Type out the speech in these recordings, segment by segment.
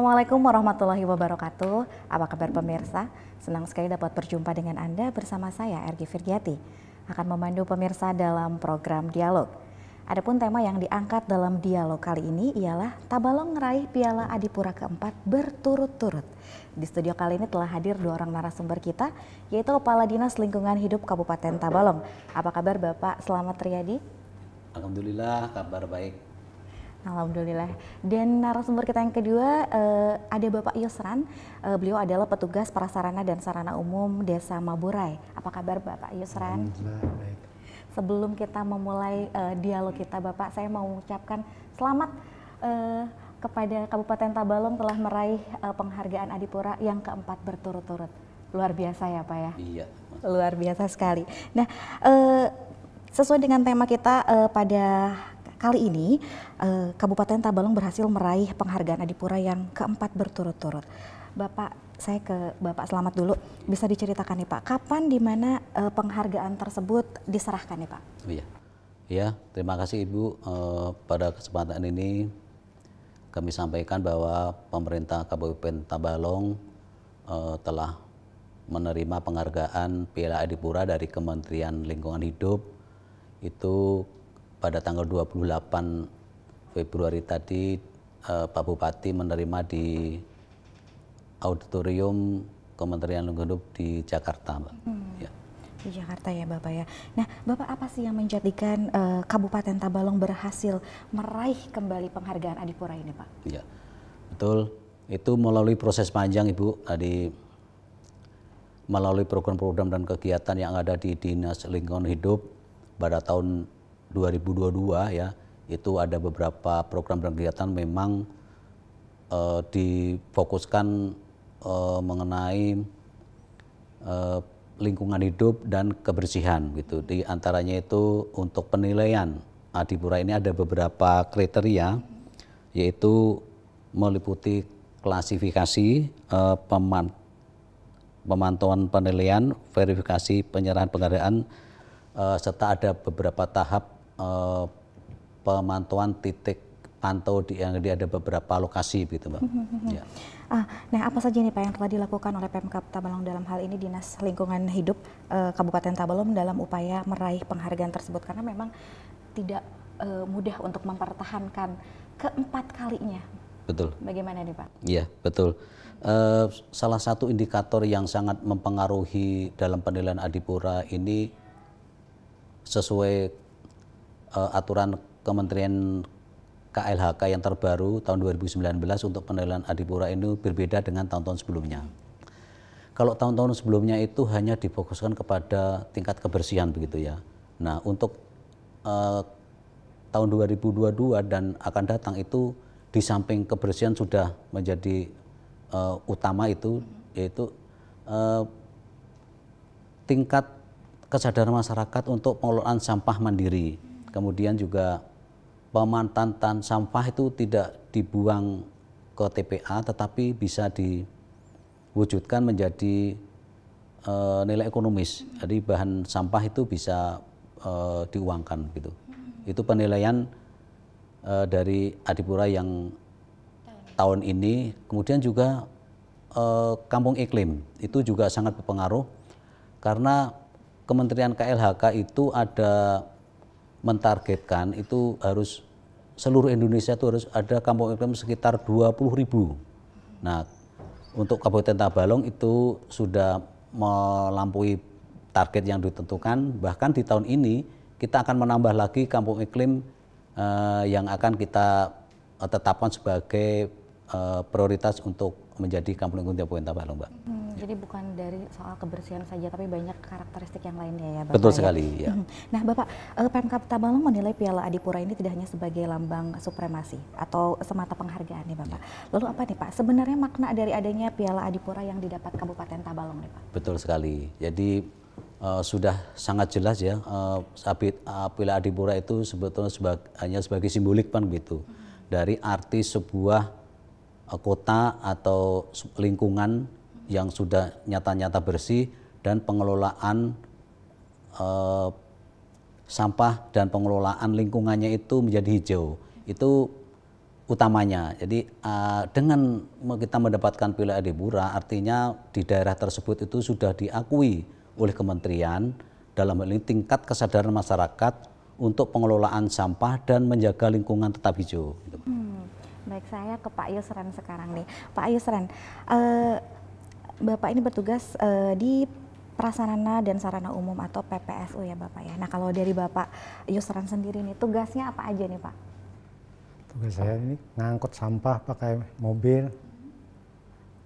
Assalamualaikum warahmatullahi wabarakatuh. Apa kabar pemirsa? Senang sekali dapat berjumpa dengan Anda bersama saya Ergi Firgiati. Akan memandu pemirsa dalam program Dialog. Adapun tema yang diangkat dalam dialog kali ini ialah Tabalong meraih Piala Adipura keempat berturut-turut. Di studio kali ini telah hadir dua orang narasumber kita, yaitu Kepala Dinas Lingkungan Hidup Kabupaten Tabalong. Apa kabar Bapak Slamet Riyadi? Alhamdulillah, kabar baik. Alhamdulillah. Dan narasumber kita yang kedua ada Bapak Yusran. Beliau adalah petugas prasarana dan sarana umum Desa Maburay. Apa kabar Bapak Yusran? Alhamdulillah baik. Sebelum kita memulai dialog kita Bapak, saya mau mengucapkan selamat kepada Kabupaten Tabalong telah meraih penghargaan Adipura yang keempat berturut-turut. Luar biasa ya Pak ya? Iya. Luar biasa sekali. Nah, sesuai dengan tema kita pada kali ini, Kabupaten Tabalong berhasil meraih penghargaan Adipura yang keempat berturut-turut. Bapak, saya ke Bapak Slamet dulu. Bisa diceritakan nih Pak, kapan di mana penghargaan tersebut diserahkan nih Pak? Iya. Ya, terima kasih Ibu. Pada kesempatan ini kami sampaikan bahwa pemerintah Kabupaten Tabalong telah menerima penghargaan Piala Adipura dari Kementerian Lingkungan Hidup itu pada tanggal 28 Februari tadi. Pak Bupati menerima di auditorium Kementerian Lingkungan Hidup di Jakarta, Mbak. Ya. Di Jakarta ya Bapak ya. Nah Bapak, apa sih yang menjadikan Kabupaten Tabalong berhasil meraih kembali penghargaan Adipura ini Pak? Ya, betul. Itu melalui proses panjang Ibu, tadi melalui program-program dan kegiatan yang ada di Dinas Lingkungan Hidup pada tahun 2022 ya, itu ada beberapa program dan kegiatan memang difokuskan mengenai lingkungan hidup dan kebersihan gitu. Di antaranya itu untuk penilaian Adipura ini ada beberapa kriteria, yaitu meliputi klasifikasi, pemantauan penilaian, verifikasi penyerahan penghargaan, serta ada beberapa tahap pemantauan titik pantau yang ada beberapa lokasi gitu Mbak. Ya. Nah apa saja nih Pak yang telah dilakukan oleh Pemkab Tabalong dalam hal ini Dinas Lingkungan Hidup Kabupaten Tabalong dalam upaya meraih penghargaan tersebut, karena memang tidak mudah untuk mempertahankan keempat kalinya. Betul. Bagaimana nih Pak? Iya betul. Salah satu indikator yang sangat mempengaruhi dalam penilaian Adipura ini sesuai aturan Kementerian KLHK yang terbaru tahun 2019 untuk penilaian Adipura ini berbeda dengan tahun-tahun sebelumnya. Kalau tahun-tahun sebelumnya itu hanya difokuskan kepada tingkat kebersihan begitu ya. Nah untuk tahun 2022 dan akan datang itu di samping kebersihan sudah menjadi utama itu, yaitu tingkat kesadaran masyarakat untuk pengelolaan sampah mandiri. Kemudian juga pemanfaatan sampah itu tidak dibuang ke TPA tetapi bisa diwujudkan menjadi nilai ekonomis. Jadi bahan sampah itu bisa diuangkan gitu. Itu penilaian dari Adipura yang tahun ini. Kemudian juga kampung iklim itu juga sangat berpengaruh karena Kementerian KLHK itu ada mentargetkan itu harus seluruh Indonesia itu harus ada kampung iklim sekitar 20.000. Nah, untuk Kabupaten Tabalong itu sudah melampaui target yang ditentukan. Bahkan di tahun ini kita akan menambah lagi kampung iklim yang akan kita tetapkan sebagai prioritas untuk menjadi kampung iklim Kabupaten Tabalong, Mbak. Jadi bukan dari soal kebersihan saja, tapi banyak karakteristik yang lainnya ya Bapak. Betul ya? sekali. Ya. Nah Bapak, Pemkab Tabalong menilai Piala Adipura ini tidak hanya sebagai lambang supremasi atau semata penghargaan nih Bapak. Lalu apa nih Pak, sebenarnya makna dari adanya Piala Adipura yang didapat Kabupaten Tabalong nih Pak? Betul sekali. Jadi sudah sangat jelas ya, Piala Adipura itu sebetulnya hanya sebagai simbolik kan gitu. Dari arti sebuah kota atau lingkungan yang sudah nyata-nyata bersih dan pengelolaan sampah dan pengelolaan lingkungannya itu menjadi hijau. Itu utamanya. Jadi dengan kita mendapatkan Piala Adipura, artinya di daerah tersebut itu sudah diakui oleh kementerian dalam hal ini tingkat kesadaran masyarakat untuk pengelolaan sampah dan menjaga lingkungan tetap hijau. Baik, saya ke Pak Yusran sekarang nih. Pak Yusran, Bapak ini bertugas di Prasarana dan Sarana Umum atau PPSU ya Bapak ya. Nah kalau dari Bapak Yusran sendiri nih, tugasnya apa aja nih Pak? Tugas saya ini ngangkut sampah pakai mobil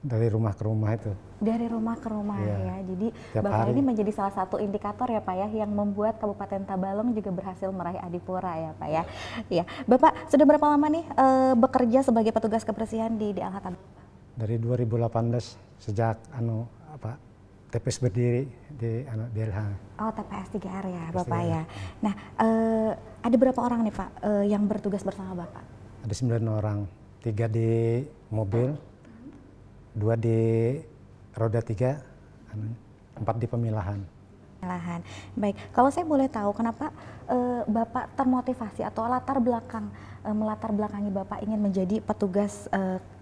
dari rumah ke rumah itu. Dari rumah ke rumah ya. Jadi Tiap Bapak hari. ini menjadi salah satu indikator ya Pak ya yang membuat Kabupaten Tabalong juga berhasil meraih Adipura ya Pak ya. Iya, Bapak sudah berapa lama nih bekerja sebagai petugas kebersihan di LH Tabalong? Dari 2018 sejak TPS berdiri di DLH. Oh, TPS 3R ya Bapak ya. Nah, ada berapa orang nih Pak yang bertugas bersama Bapak? Ada 9 orang, 3 di mobil, 2 di roda 3, 4 di pemilahan. Lahan. Baik, kalau saya boleh tahu kenapa Bapak termotivasi atau melatar belakangi Bapak ingin menjadi petugas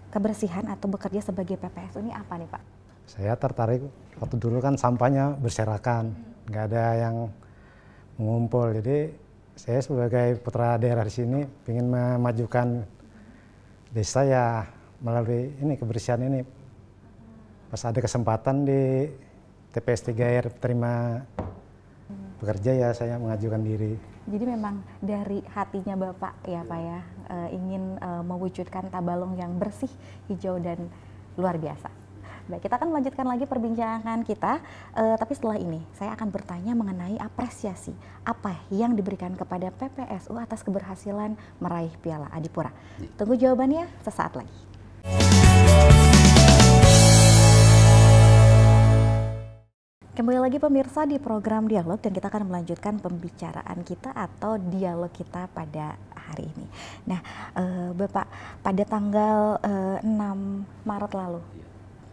kebersihan atau bekerja sebagai PPSU ini apa nih Pak? Saya tertarik waktu dulu kan sampahnya berserakan, nggak ada yang mengumpul. Jadi saya sebagai putra daerah di sini ingin memajukan desa ya melalui ini kebersihan ini. Pas ada kesempatan di TPS 3R terima bekerja ya saya mengajukan diri. Jadi memang dari hatinya Bapak ya Pak ya ingin mewujudkan Tabalong yang bersih, hijau dan luar biasa. Baik, kita akan melanjutkan lagi perbincangan kita, tapi setelah ini saya akan bertanya mengenai apresiasi apa yang diberikan kepada PPSU atas keberhasilan meraih Piala Adipura. Tunggu jawabannya sesaat lagi. Kembali lagi pemirsa di program Dialog dan kita akan melanjutkan pembicaraan kita atau dialog kita pada hari ini. Nah, Bapak pada tanggal 6 Maret lalu,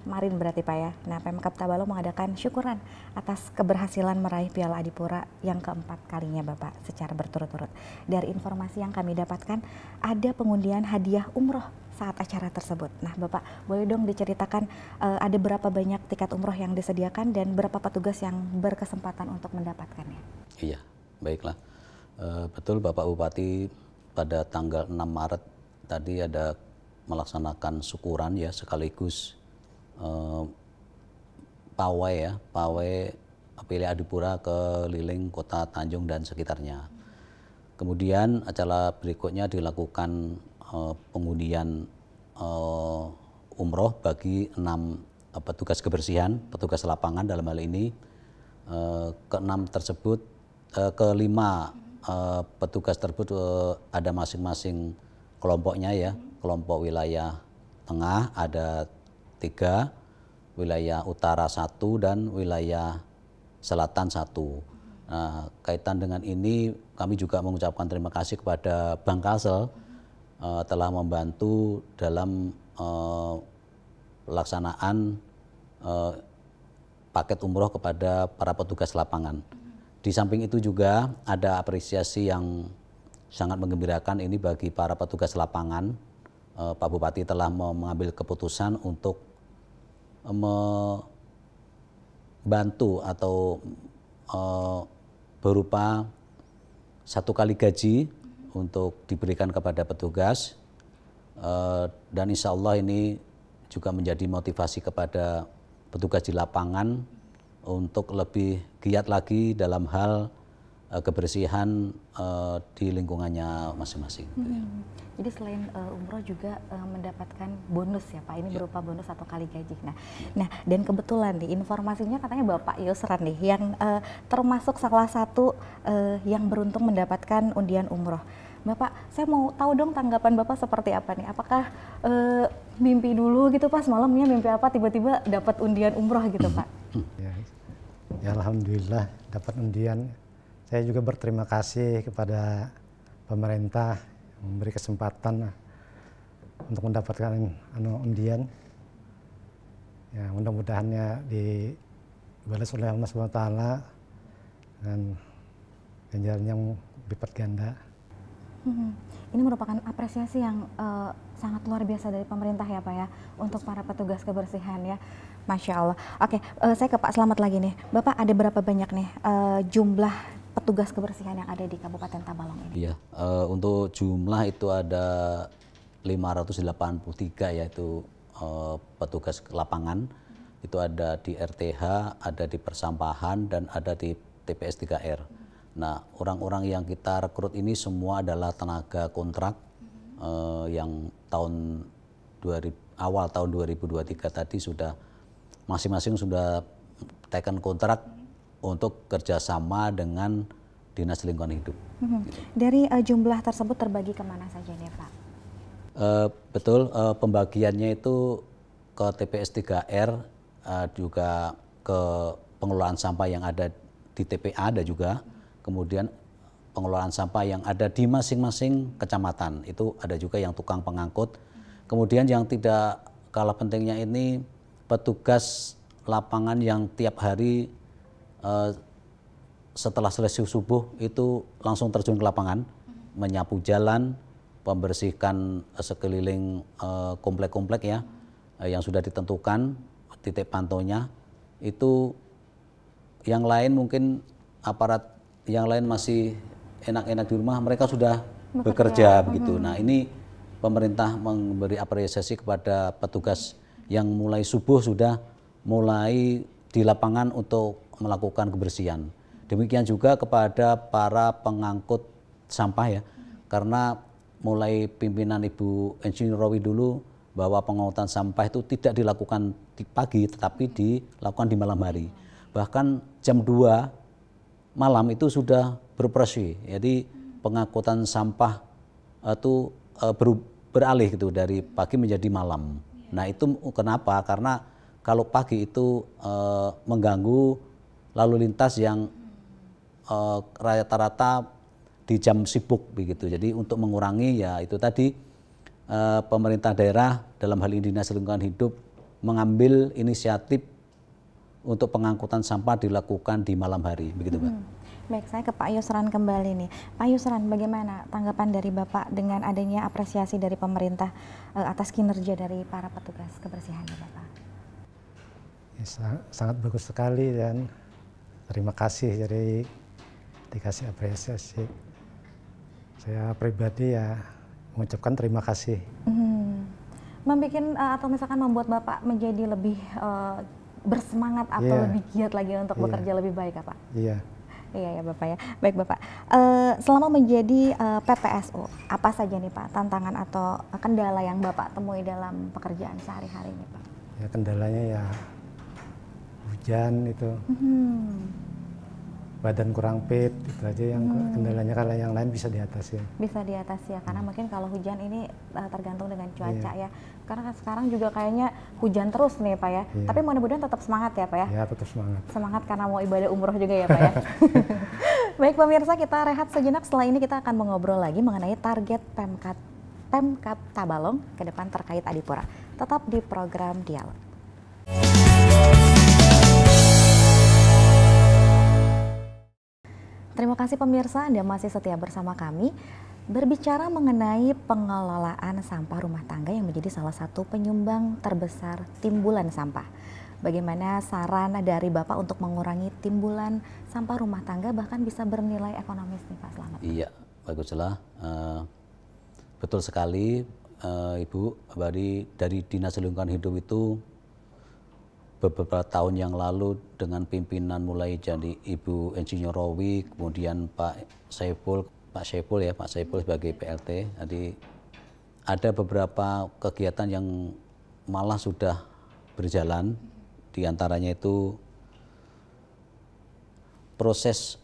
kemarin berarti Pak ya. Nah, Pemkab Tabalong mengadakan syukuran atas keberhasilan meraih Piala Adipura yang keempat kalinya Bapak secara berturut-turut. Dari informasi yang kami dapatkan, ada pengundian hadiah umroh saat acara tersebut. Nah, Bapak boleh dong diceritakan ada berapa banyak tiket umroh yang disediakan dan berapa petugas yang berkesempatan untuk mendapatkannya? Iya, baiklah. Betul Bapak Bupati pada tanggal 6 Maret tadi ada melaksanakan syukuran ya sekaligus pawai Piala Adipura keliling kota Tanjung dan sekitarnya. Kemudian acara berikutnya dilakukan pengundian umroh bagi 6 petugas kebersihan, petugas lapangan dalam hal ini. Kelima petugas tersebut ada masing-masing kelompoknya ya, kelompok wilayah tengah ada 3, wilayah utara 1 dan wilayah selatan 1. Nah, kaitan dengan ini kami juga mengucapkan terima kasih kepada Bank Kalsel telah membantu dalam pelaksanaan paket umroh kepada para petugas lapangan. Di samping itu juga ada apresiasi yang sangat menggembirakan ini bagi para petugas lapangan. Pak Bupati telah mengambil keputusan untuk membantu atau berupa 1 kali gaji untuk diberikan kepada petugas dan insya Allah ini juga menjadi motivasi kepada petugas di lapangan untuk lebih giat lagi dalam hal kebersihan di lingkungannya masing-masing. Jadi selain umroh juga mendapatkan bonus ya Pak, ini berupa bonus 1 kali gaji. Nah dan kebetulan nih informasinya katanya Bapak Yusran nih yang termasuk salah satu yang beruntung mendapatkan undian umroh. Bapak, saya mau tahu dong tanggapan Bapak seperti apa nih? Apakah mimpi dulu gitu pas malamnya mimpi apa tiba-tiba dapat undian umroh gitu Pak? Ya alhamdulillah dapat undian. Saya juga berterima kasih kepada pemerintah memberi kesempatan untuk mendapatkan undian. Ya mudah-mudahannya dibalas oleh Allah SWT dengan ganjaran yang berlipat ganda. Ini merupakan apresiasi yang sangat luar biasa dari pemerintah ya Pak ya, untuk para petugas kebersihan ya. Masya Allah. Oke, saya ke Pak Slamet lagi nih. Bapak ada berapa banyak nih jumlah petugas kebersihan yang ada di Kabupaten Tabalong ini? Iya, untuk jumlah itu ada 583 yaitu petugas lapangan. Itu ada di RTH, ada di persampahan, dan ada di TPS 3R. Nah, orang-orang yang kita rekrut ini semua adalah tenaga kontrak yang awal tahun 2023 tadi sudah masing-masing sudah taken kontrak untuk kerjasama dengan Dinas Lingkungan Hidup. Gitu. Dari jumlah tersebut terbagi kemana saja nih Pak? Betul, pembagiannya itu ke TPS 3R, juga ke pengelolaan sampah yang ada di TPA ada juga, kemudian pengelolaan sampah yang ada di masing-masing kecamatan, itu ada juga yang tukang pengangkut. Kemudian yang tidak kalah pentingnya ini petugas lapangan yang tiap hari setelah selesai subuh itu langsung terjun ke lapangan, menyapu jalan, membersihkan sekeliling komplek-komplek ya, yang sudah ditentukan titik pantaunya. Itu yang lain mungkin aparat yang lain masih enak-enak di rumah, mereka sudah bekerja begitu. Nah, ini pemerintah memberi apresiasi kepada petugas yang mulai subuh sudah mulai di lapangan untuk melakukan kebersihan. Demikian juga kepada para pengangkut sampah ya, karena mulai pimpinan Ibu Engineer Rowi dulu bahwa pengangkutan sampah itu tidak dilakukan di pagi tetapi dilakukan di malam hari. Bahkan jam 2 malam itu sudah beroperasi. Jadi pengangkutan sampah itu beralih gitu dari pagi menjadi malam. Nah, itu kenapa? Karena kalau pagi itu mengganggu lalu lintas yang rata-rata di jam sibuk begitu. Jadi untuk mengurangi ya itu tadi pemerintah daerah dalam hal ini Dinas Lingkungan Hidup mengambil inisiatif untuk pengangkutan sampah dilakukan di malam hari begitu, Mbak. Baik, saya ke Pak Yusran kembali nih. Pak Yusran, bagaimana tanggapan dari Bapak dengan adanya apresiasi dari pemerintah atas kinerja dari para petugas kebersihan ya Bapak? Ya, sangat bagus sekali dan terima kasih jadi dikasih apresiasi. Saya pribadi ya mengucapkan terima kasih. Atau misalkan membuat Bapak menjadi lebih bersemangat atau lebih giat lagi untuk bekerja lebih baik ya Pak? Iya. Iya ya Bapak ya. Baik Bapak, selama menjadi PPSU, apa saja nih Pak tantangan atau kendala yang Bapak temui dalam pekerjaan sehari-hari ini Pak? Ya kendalanya ya hujan itu, badan kurang fit, itu aja yang kendalanya. Kalau yang lain bisa diatasi. Bisa diatasi ya, karena mungkin kalau hujan ini tergantung dengan cuaca ya. Karena sekarang juga kayaknya hujan terus nih Pak ya. Tapi mudah-mudahan tetap semangat ya Pak ya. Ya tetap semangat. Semangat karena mau ibadah umroh juga ya Pak ya. Baik pemirsa, kita rehat sejenak. Setelah ini kita akan mengobrol lagi mengenai target Pemkab Tabalong ke depan terkait Adipura. Tetap di program Dialog. Terima kasih pemirsa, Anda masih setia bersama kami berbicara mengenai pengelolaan sampah rumah tangga yang menjadi salah satu penyumbang terbesar timbulan sampah. Bagaimana saran dari Bapak untuk mengurangi timbulan sampah rumah tangga bahkan bisa bernilai ekonomis nih Pak Slamet? Iya, baguslah. Betul sekali Ibu, dari Dinas Lingkungan Hidup itu beberapa tahun yang lalu dengan pimpinan mulai jadi Ibu Engineer Rowi, kemudian Pak Saiful sebagai PLT. Jadi ada beberapa kegiatan yang malah sudah berjalan, diantaranya itu proses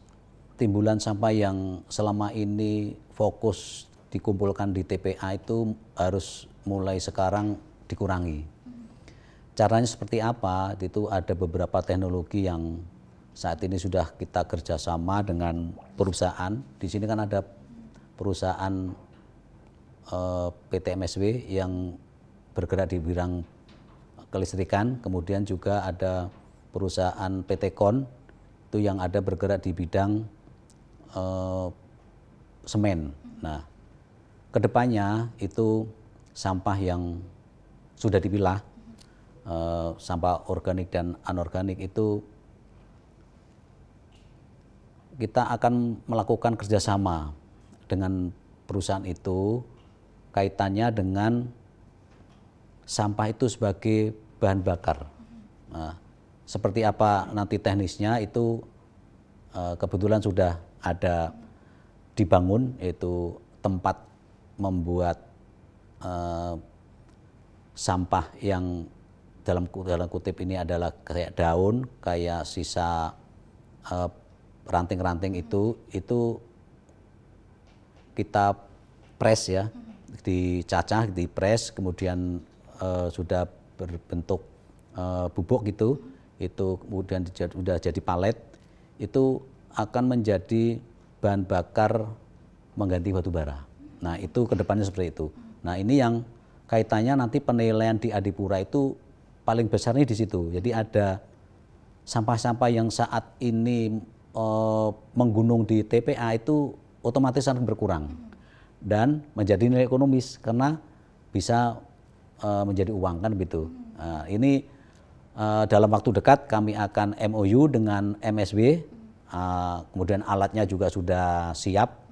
timbulan sampah yang selama ini fokus dikumpulkan di TPA itu harus mulai sekarang dikurangi. Caranya seperti apa? Itu ada beberapa teknologi yang saat ini sudah kita kerjasama dengan perusahaan. Di sini kan ada perusahaan PT MSW yang bergerak di bidang kelistrikan, kemudian juga ada perusahaan PT Kon itu yang ada bergerak di bidang semen. Nah, kedepannya itu sampah yang sudah dipilah, sampah organik dan anorganik itu kita akan melakukan kerjasama dengan perusahaan itu, kaitannya dengan sampah itu sebagai bahan bakar. Nah, seperti apa nanti teknisnya itu kebetulan sudah ada dibangun, yaitu tempat membuat sampah yang dalam kutip ini adalah kayak daun, kayak sisa ranting-ranting itu kita press ya, dicacah, dipres, kemudian sudah berbentuk bubuk gitu, itu kemudian sudah jadi palet, itu akan menjadi bahan bakar mengganti batu bara. Nah itu kedepannya seperti itu. Nah ini yang kaitannya nanti penilaian di Adipura itu paling besarnya di situ. Jadi ada sampah-sampah yang saat ini menggunung di TPA itu otomatis akan berkurang dan menjadi nilai ekonomis karena bisa menjadi uang kan begitu. Nah, ini dalam waktu dekat kami akan MOU dengan MSW, kemudian alatnya juga sudah siap,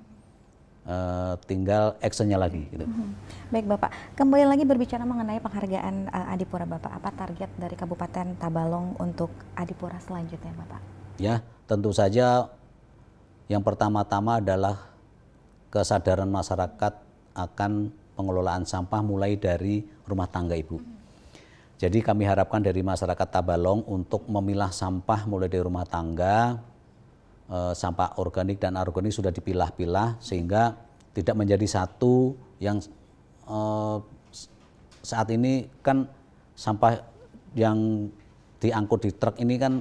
tinggal actionnya lagi. Gitu. Baik Bapak, kembali lagi berbicara mengenai penghargaan Adipura Bapak, apa target dari Kabupaten Tabalong untuk Adipura selanjutnya Bapak? Ya, tentu saja yang pertama-tama adalah kesadaran masyarakat akan pengelolaan sampah mulai dari rumah tangga Ibu. Jadi kami harapkan dari masyarakat Tabalong untuk memilah sampah mulai dari rumah tangga, sampah organik dan anorganik sudah dipilah-pilah sehingga tidak menjadi satu yang saat ini kan sampah yang diangkut di truk ini kan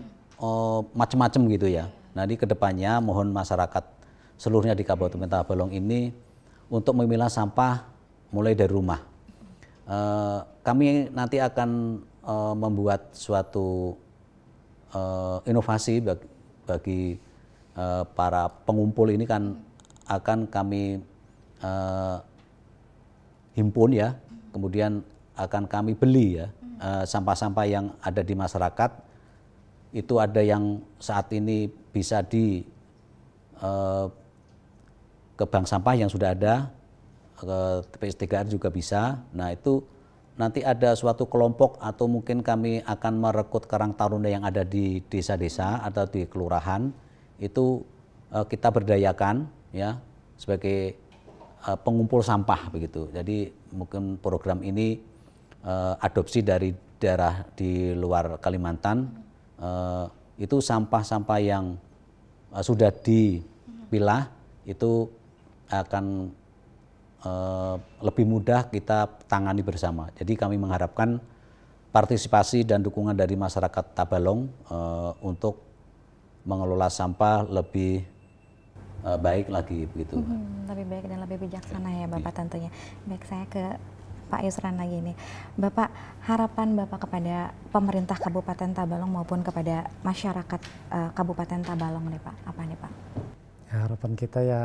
macam-macam gitu ya. Nah di kedepannya mohon masyarakat seluruhnya di Kabupaten Tabalong ini untuk memilah sampah mulai dari rumah. Kami nanti akan membuat suatu inovasi bagi para pengumpul ini kan akan kami himpun ya, kemudian akan kami beli ya sampah-sampah yang ada di masyarakat. Itu ada yang saat ini bisa ke bank sampah yang sudah ada, ke TPS 3R juga bisa. Nah itu nanti ada suatu kelompok atau mungkin kami akan merekrut Karang Taruna yang ada di desa-desa atau di kelurahan, itu kita berdayakan ya sebagai pengumpul sampah begitu. Jadi mungkin program ini adopsi dari daerah di luar Kalimantan, itu sampah-sampah yang sudah dipilah itu akan lebih mudah kita tangani bersama. Jadi kami mengharapkan partisipasi dan dukungan dari masyarakat Tabalong untuk mengelola sampah lebih baik lagi begitu. Lebih baik dan lebih bijaksana ya Bapak tentunya. Baik, saya ke Pak Yusran lagi nih. Bapak, harapan Bapak kepada pemerintah Kabupaten Tabalong maupun kepada masyarakat Kabupaten Tabalong nih Pak, apa nih Pak? Ya, harapan kita ya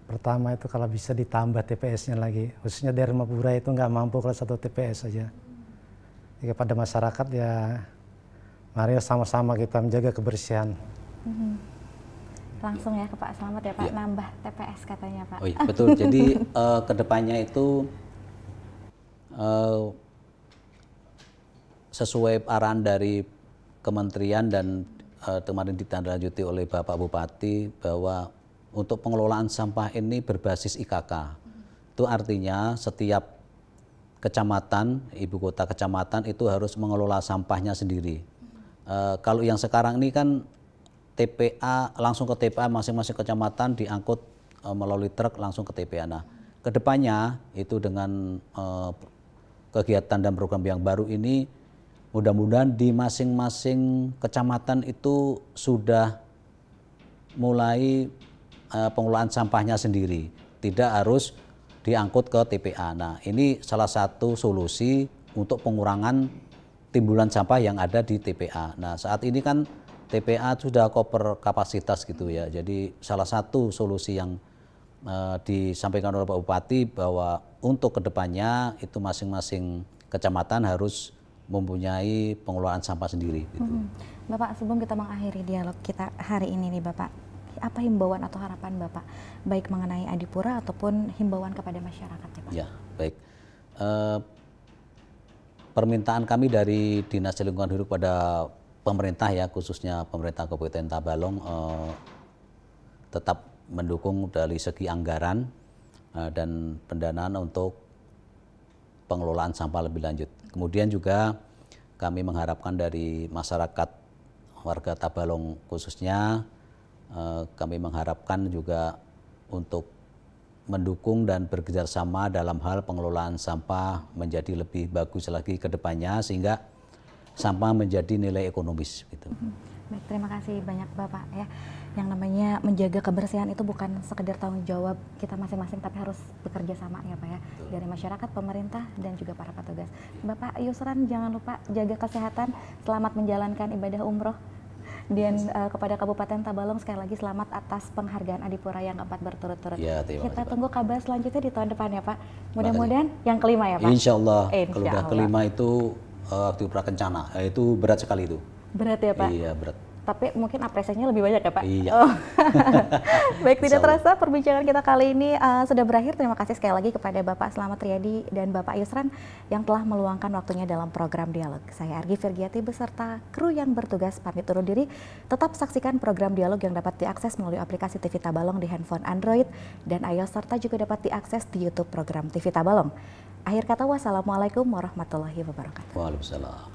pertama itu kalau bisa ditambah TPS-nya lagi, khususnya dari Mapura itu nggak mampu kalau satu TPS saja. Jadi kepada masyarakat ya mari sama-sama kita menjaga kebersihan. Langsung ya ke Pak Slamet ya Pak, ya. Nambah TPS katanya Pak. Oh iya, betul. Jadi kedepannya itu sesuai arahan dari kementerian dan kemarin ditindaklanjuti oleh Bapak Bupati bahwa untuk pengelolaan sampah ini berbasis IKK. Itu artinya setiap kecamatan, ibu kota kecamatan itu harus mengelola sampahnya sendiri. Kalau yang sekarang ini kan TPA langsung ke TPA masing-masing kecamatan diangkut melalui truk langsung ke TPA. Nah, kedepannya itu dengan kegiatan dan program yang baru ini mudah-mudahan di masing-masing kecamatan itu sudah mulai pengelolaan sampahnya sendiri, tidak harus diangkut ke TPA. Nah, ini salah satu solusi untuk pengurangan timbulan sampah yang ada di TPA. Nah, saat ini kan TPA sudah cover kapasitas gitu ya. Jadi salah satu solusi yang disampaikan oleh Pak Bupati bahwa untuk kedepannya itu masing-masing kecamatan harus mempunyai pengelolaan sampah sendiri. Gitu. Bapak, sebelum kita mengakhiri dialog kita hari ini nih Bapak, apa himbauan atau harapan Bapak baik mengenai Adipura ataupun himbauan kepada masyarakat ya Pak? Ya, baik. Permintaan kami dari Dinas Lingkungan Hidup pada pemerintah ya, khususnya pemerintah Kabupaten Tabalong tetap mendukung dari segi anggaran dan pendanaan untuk pengelolaan sampah lebih lanjut. Kemudian juga kami mengharapkan dari masyarakat warga Tabalong khususnya, kami mengharapkan juga untuk mendukung dan bekerjasama dalam hal pengelolaan sampah menjadi lebih bagus lagi ke depannya sehingga sampah menjadi nilai ekonomis gitu. Baik, terima kasih banyak Bapak ya. Yang namanya menjaga kebersihan itu bukan sekedar tanggung jawab kita masing-masing, tapi harus bekerja sama ya Pak ya. Dari masyarakat, pemerintah, dan juga para petugas. Bapak Yusran, jangan lupa jaga kesehatan, selamat menjalankan ibadah umroh. Dan kepada Kabupaten Tabalong sekali lagi selamat atas penghargaan Adipura yang keempat berturut-turut. Ya, kita tunggu kabar selanjutnya di tahun depan ya Pak. Mudah-mudahan yang kelima ya Pak. Insya Allah. Kalau udah kelima itu waktu prakencana, itu berat sekali itu. Berat ya Pak? Iya, berat. Tapi mungkin apresiasinya lebih banyak ya Pak? Iya. Oh. Baik, tidak terasa perbincangan kita kali ini sudah berakhir. Terima kasih sekali lagi kepada Bapak Slamet Riyadi dan Bapak Yusran yang telah meluangkan waktunya dalam program Dialog. Saya Argi Firgiati beserta kru yang bertugas pamit undur diri. Tetap saksikan program Dialog yang dapat diakses melalui aplikasi TV Tabalong di handphone Android dan iOS, serta juga dapat diakses di YouTube program TV Tabalong. Akhir kata, wassalamualaikum warahmatullahi wabarakatuh. Waalaikumsalam.